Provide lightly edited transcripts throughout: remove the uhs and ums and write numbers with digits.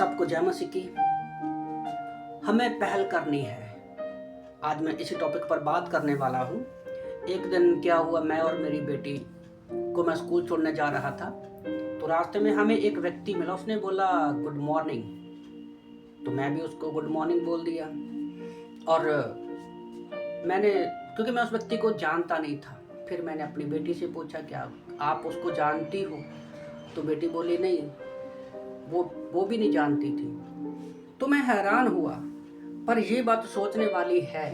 सबको जय मसीह की। हमें पहल करनी है। आज मैं इसी टॉपिक पर बात करने वाला हूँ। एक दिन क्या हुआ, मैं और मेरी बेटी को मैं स्कूल छोड़ने जा रहा था, तो रास्ते में हमें एक व्यक्ति मिला। उसने बोला गुड मॉर्निंग, तो मैं भी उसको गुड मॉर्निंग बोल दिया। और क्योंकि मैं उस व्यक्ति को जानता नहीं था, फिर मैंने अपनी बेटी से पूछा क्या आप उसको जानती हो? तो बेटी बोली नहीं, वो भी नहीं जानती थी। तो मैं हैरान हुआ, पर ये बात सोचने वाली है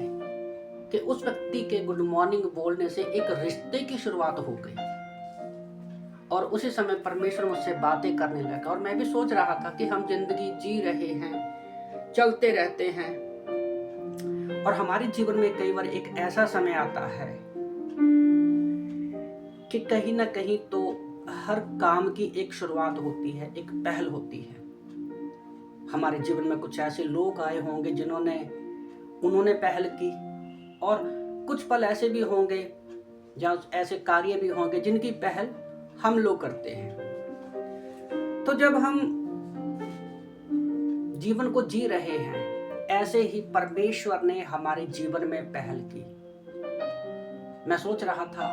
कि उस व्यक्ति के गुड मॉर्निंग बोलने से एक रिश्ते की शुरुआत हो गई और उसी समय परमेश्वर मुझसे बातें करने लगा। और मैं भी सोच रहा था कि हम जिंदगी जी रहे हैं, चलते रहते हैं, और हमारे जीवन में कई बार एक ऐसा समय आता है कि कहीं ना कहीं तो हर काम की एक शुरुआत होती है, एक पहल होती है। हमारे जीवन में कुछ ऐसे लोग आए होंगे उन्होंने पहल की, और कुछ पल ऐसे भी होंगे जहाँ ऐसे कार्य भी होंगे जिनकी पहल हम लोग करते हैं। तो जब हम जीवन को जी रहे हैं, ऐसे ही परमेश्वर ने हमारे जीवन में पहल की। मैं सोच रहा था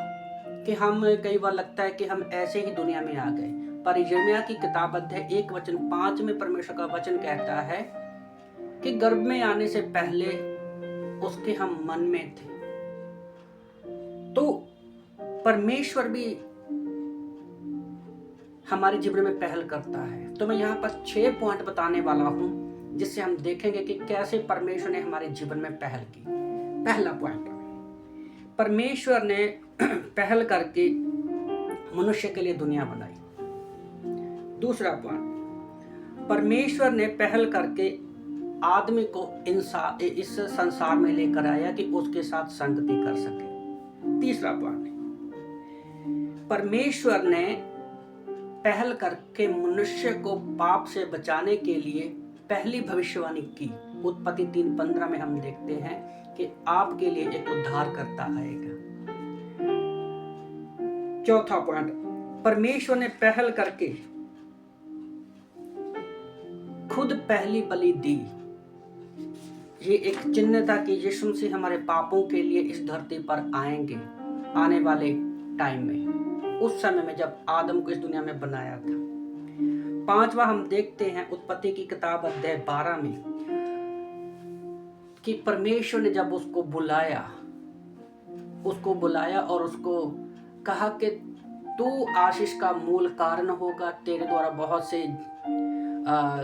कि हम कई बार लगता है कि हम ऐसे ही दुनिया में आ गए, पर यिर्मयाह की किताब अध्याय 1:5 में परमेश्वर का वचन कहता है कि गर्भ में आने से पहले उसके हम मन में थे। तो परमेश्वर भी हमारे जीवन में पहल करता है। तो मैं यहाँ पर 6 पॉइंट बताने वाला हूँ, जिससे हम देखेंगे कि कैसे परमेश्वर ने हमारे जीवन में पहल की। पहला पॉइंट, परमेश्वर ने पहल करके मनुष्य के लिए दुनिया बनाई। दूसरा पॉइंट, परमेश्वर ने पहल करके आदमी को इस संसार में लेकर आया कि उसके साथ संगति कर सके। तीसरा पॉइंट, परमेश्वर ने पहल करके मनुष्य को पाप से बचाने के लिए पहली भविष्यवाणी की। उत्पत्ति 3:15 में हम देखते हैं कि आपके लिए एक उद्धारकर्ता आएगा। चौथा पॉइंट, परमेश्वर ने पहल करके खुद पहली बलि दी। ये एक चिन्ह था कि यीशु मसीह हमारे पापों के लिए इस धरती पर आएंगे आने वाले टाइम में, उस समय में जब आदम को इस दुनिया में बनाया था। पांचवा हम देखते हैं उत्पत्ति की किताब अध्याय 12 में कि परमेश्वर ने जब उसको बुलाया और उसको कहा कि तू आशीष का मूल कारण होगा, तेरे द्वारा बहुत से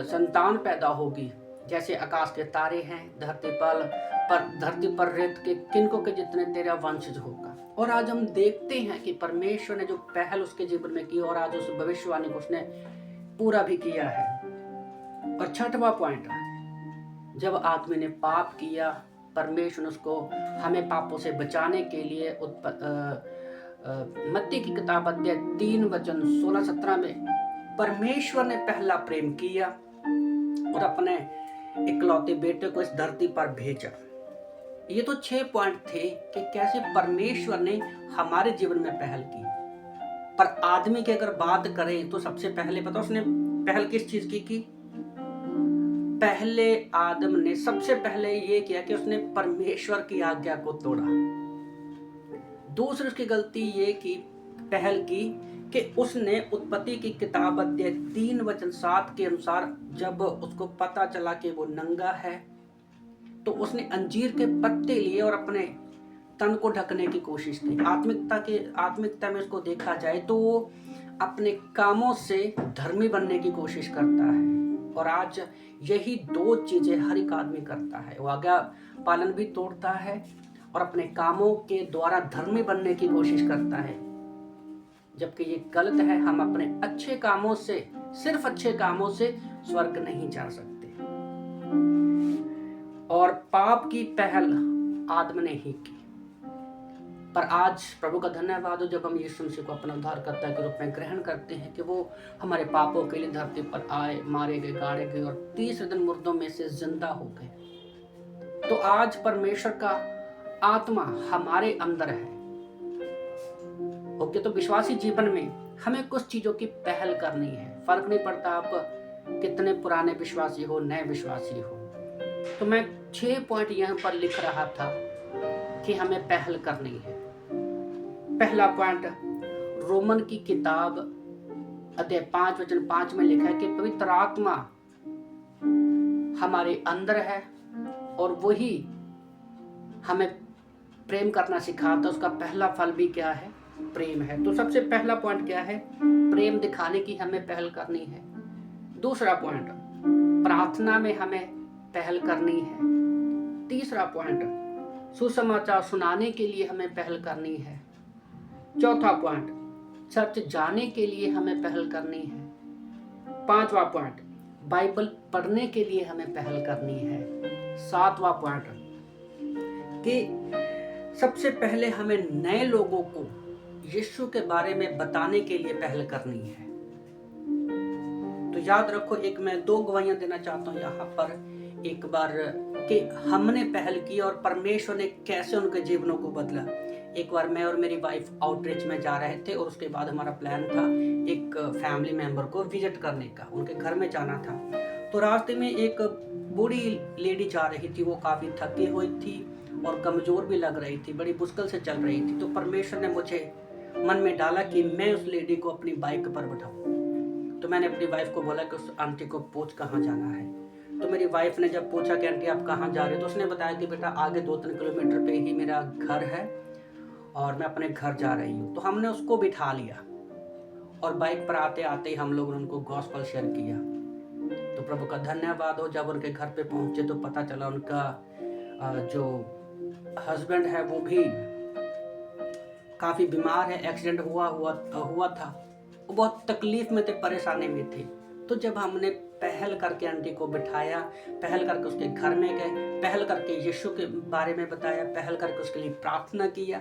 संतान पैदा होगी, जैसे आकाश के तारे हैं, धरती पर रेत के किनको के जितने तेरा वंशज होगा। और आज हम देखते हैं कि परमेश्वर ने जो पहल उसके जीवन में की, और आज उस भविष्यवाणी को उसने पूरा भी किया है। और छठवां पॉइंट, जब आदमी ने पाप किया, परमेश्वर ने उसको हमें पापों से बचाने के लिए मत्ती की किताब अध्याय 3:16-17 में परमेश्वर ने पहला प्रेम किया और अपने इकलौते बेटे को इस धरती पर भेजा। ये तो 6 पॉइंट थे कि कैसे परमेश्वर ने हमारे जीवन में पहल की। पर आदमी की अगर बात करें तो सबसे पहले पता उसने पहल किस चीज की? पहले आदम ने सबसे पहले ये किया कि उसने परमेश्वर की आज्ञा को तोड़ा। दूसरी उसकी गलती ये पहल की कि उसने उत्पत्ति की किताब अध्याय 3:7 के अनुसार जब उसको पता चला कि वो नंगा है, तो उसने अंजीर के पत्ते लिए और अपने तन को ढकने की कोशिश की। आत्मिकता में उसको देखा जाए तो वो अपने कामों से धर्मी बनने की कोशिश करता है। और आज यही 2 चीजें हर एक आदमी करता है। वो आज्ञा पालन भी तोड़ता है और अपने कामों के द्वारा धर्मी बनने की कोशिश करता है, जबकि ये गलत है। हम अपने सिर्फ अच्छे कामों से स्वर्ग नहीं जा सकते। और पाप की पहल आदम ने ही की। पर आज प्रभु का धन्यवाद हो, जब हम यीशु मसीह को अपना उद्धारकर्ता के रूप में ग्रहण करते हैं कि वो हमारे पापों के लिए धरती पर आए, मारे गए, गाड़े गए और तीसरे दिन मुर्दों में से जिंदा हो गए। तो आज परमेश्वर का आत्मा हमारे अंदर है। ओके, तो विश्वासी जीवन में हमें कुछ चीजों की पहल करनी है। फर्क नहीं पड़ता आप कितने पुराने विश्वासी हो, नए विश्वासी हो। तो मैं 6 पॉइंट यहाँ पर लिख रहा था कि हमें पहल करनी है। पहला पॉइंट, रोमन की किताब अध्याय 5 वचन 5 में लिखा है कि पवित्र आत्मा हमारे अंदर है और वही हमें प्रेम करना सिखाता। उसका पहला फल भी क्या है? प्रेम है। तो सबसे पहला पॉइंट क्या है? प्रेम दिखाने की हमें पहल करनी है। दूसरा पॉइंट, प्रार्थना में हमें पहल करनी है। तीसरा पॉइंट, सुसमाचार सुनाने के लिए हमें पहल करनी है। चौथा पॉइंट, चर्च जाने के लिए हमें पहल करनी है। पांचवा पॉइंट, बाइबल पढ़ने के लिए हमें पहल करनी है। सातवां पॉइंट कि सबसे पहले हमें नए लोगों को यीशु के बारे में बताने के लिए पहल करनी है। तो याद रखो, एक मैं 2 गवाहियां देना चाहता हूं यहाँ पर एक बार कि हमने पहल की और परमेश्वर ने कैसे उनके जीवनों को बदला। एक बार मैं और मेरी वाइफ आउटरीच में जा रहे थे और उसके बाद हमारा प्लान था एक फैमिली मेंबर को विजिट करने का, उनके घर में जाना था। तो रास्ते में एक बूढ़ी लेडी जा रही थी, वो काफ़ी थकी हुई थी और कमज़ोर भी लग रही थी, बड़ी मुश्किल से चल रही थी। तो परमेश्वर ने मुझे मन में डाला कि मैं उस लेडी को अपनी बाइक पर बैठाऊं। तो मैंने अपनी वाइफ को बोला कि उस आंटी को पूछ कहाँ जाना है। तो मेरी वाइफ ने जब पूछा कि आंटी आप कहाँ जा रहे हो, तो उसने बताया कि बेटा आगे 2-3 किलोमीटर पे ही मेरा घर है और मैं अपने घर जा रही हूँ। तो हमने उसको बिठा लिया और बाइक पर आते आते ही हम लोगों ने उनको गॉस्पेल शेयर किया। तो प्रभु का धन्यवाद हो, जब उनके घर पे पहुंचे तो पता चला उनका जो हस्बैंड है वो भी काफ़ी बीमार है, एक्सीडेंट हुआ था, वो बहुत तकलीफ में थे, परेशानी में थे। तो जब हमने पहल करके आंटी को बिठाया, पहल करके उसके घर में गए, पहल करके यीशु के बारे में बताया, पहल करके उसके लिए प्रार्थना किया,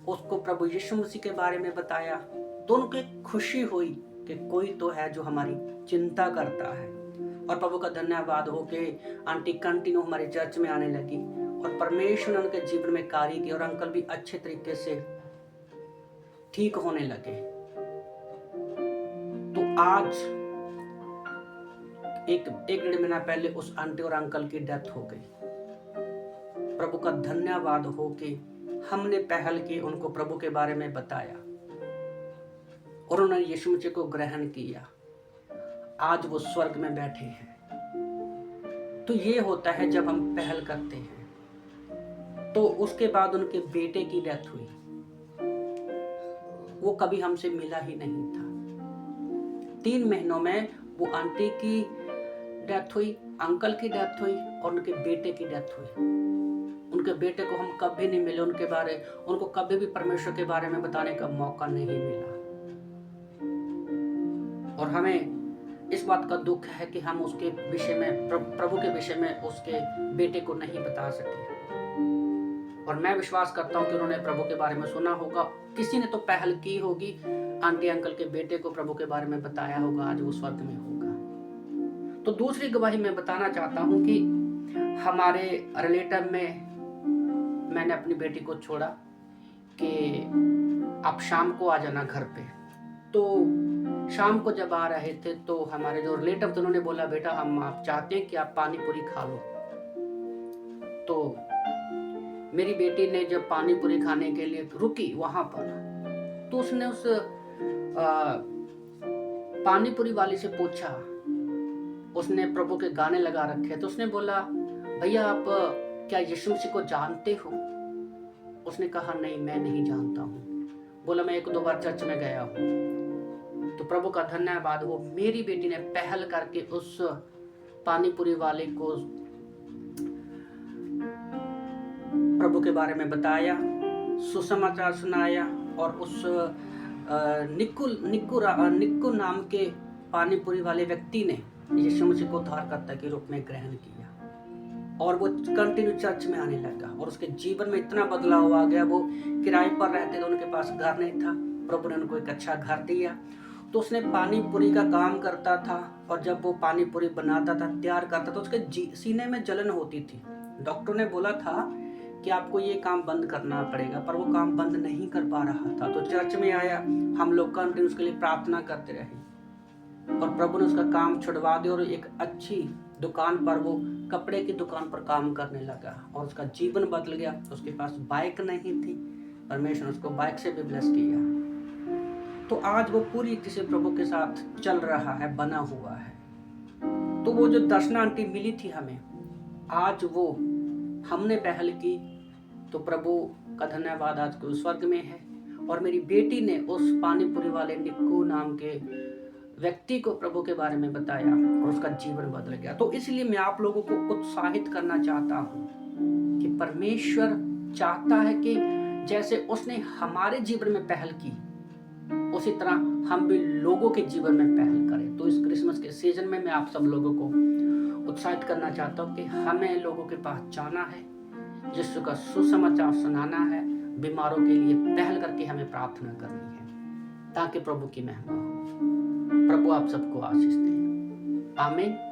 उसको प्रभु यीशु मसीह के बारे में बताया, तो उनको खुशी हुई कि कोई तो है जो हमारी चिंता करता है। और प्रभु का धन्यवाद हो कि आंटी कंटिन्यू हमारे चर्च में आने लगी और परमेश्वर ने उनके जीवन में कार्य किया और अंकल भी अच्छे तरीके से ठीक होने लगे। तो आज एक 1.5 महीना पहले उस आंटी और अंकल की डेथ हो गई। प्रभु का धन्यवाद हो कि हमने पहल की, उनको प्रभु के बारे में बताया और उन्होंने यीशु मसीह को ग्रहण किया। आज वो स्वर्ग में बैठे हैं। तो ये होता है जब हम पहल करते हैं। तो उसके बाद उनके बेटे की डेथ हुई, वो कभी हमसे मिला ही नहीं था। 3 महीनों में वो आंटी की डेथ हुई, अंकल की डेथ हुई और उनके बेटे की डेथ हुई। उनके बेटे को हम कभी नहीं मिले, उनको कभी भी परमेश्वर के बारे में बताने का मौका नहीं मिला। और हमें इस बात का दुख है कि हम उसके विषय में, प्रभु के विषय में उसके बेटे को नहीं बता सके। और मैं विश्वास करता हूँ कि उन्होंने प्रभु के बारे में सुना होगा, किसी ने तो पहल की होगी, आंटी अंकल के बेटे को प्रभु के बारे में बताया होगा, आज वो स्वर्ग में होगा। तो दूसरी गवाही मैं बताना चाहता हूँ कि हमारे रिलेटिव में मैंने अपनी बेटी को छोड़ा कि आप शाम को आ जाना घर पे। तो शाम को जब आ रहे थे तो हमारे जो रिलेटिव थे उन्होंने बोला बेटा हम आप चाहते हैं कि आप पानी पूरी खा लो। तो मेरी बेटी ने जब पानी पूरी खाने के लिए रुकी वहां पर, तो उसने उस पानी पूरी वाली से पूछा, उसने प्रभु के गाने लगा रखे, तो उसने बोला भैया आप क्या यीशु मसीह को जानते हो? उसने कहा नहीं मैं नहीं जानता हूँ। बोला मैं 1-2 बार चर्च में गया हूँ। तो प्रभु का धन्यवाद हो, मेरी बेटी ने पहल करके उस पानी पूरी वाले को प्रभु के बारे में बताया, सुसमाचार सुनाया और उस निक्कू नाम के पानी पूरी वाले व्यक्ति ने यीशु मसीह को उद्धारकर्ता के रूप में ग्रहण किया और वो कंटिन्यू चर्च में आने लगा और उसके जीवन में इतना बदलाव आ गया। वो किराए पर रहते थे, उनके पास घर नहीं था, प्रभु ने उनको एक अच्छा घर दिया। तो उसने पानी पूरी का काम करता था और जब वो पानी पूरी बनाता था, तैयार करता था, उसके सीने में जलन होती थी। डॉक्टर ने बोला था कि आपको ये काम बंद करना पड़ेगा, पर वो काम बंद नहीं कर पा रहा था। तो चर्च में आया, हम लोग कंटिन्यू उसके लिए प्रार्थना करते रहे और प्रभु ने उसका काम छुड़वा दिया और एक अच्छी दुकान पर, वो कपड़े की दुकान पर काम करने लगा और उसका जीवन बदल गया। उसके पास बाइक नहीं थी, परमेश्वर ने उसको बाइक से भी ब्लेस किया। तो आज वो पूरी रीति से प्रभु के साथ चल रहा है, बना हुआ है। तो वो जो दर्शना आंटी मिली थी हमें, आज वो हमने पहल की, तो प्रभु का धन्यवाद, आज वो स्वर्ग में है। और मेरी बेटी ने उस पानीपुरी वाले निक्कू नाम के व्यक्ति को प्रभु के बारे में बताया और उसका जीवन बदल गया। तो इसलिए मैं आप लोगों को उत्साहित करना चाहता हूँ कि परमेश्वर चाहता है कि जैसे उसने हमारे जीवन में पहल की, उसी तरह हम भी लोगों के जीवन में पहल करें। तो इस क्रिसमस के सीजन में मैं आप सब लोगों को उत्साहित करना चाहता हूँ कि हमें लोगों के पास जाना है, यीशु का सुसमाचार सुनाना है, बीमारों के लिए पहल करके हमें प्रार्थना करनी है ताकि प्रभु की महिमा हो। प्रभु आप सबको आशीष दे। आमीन।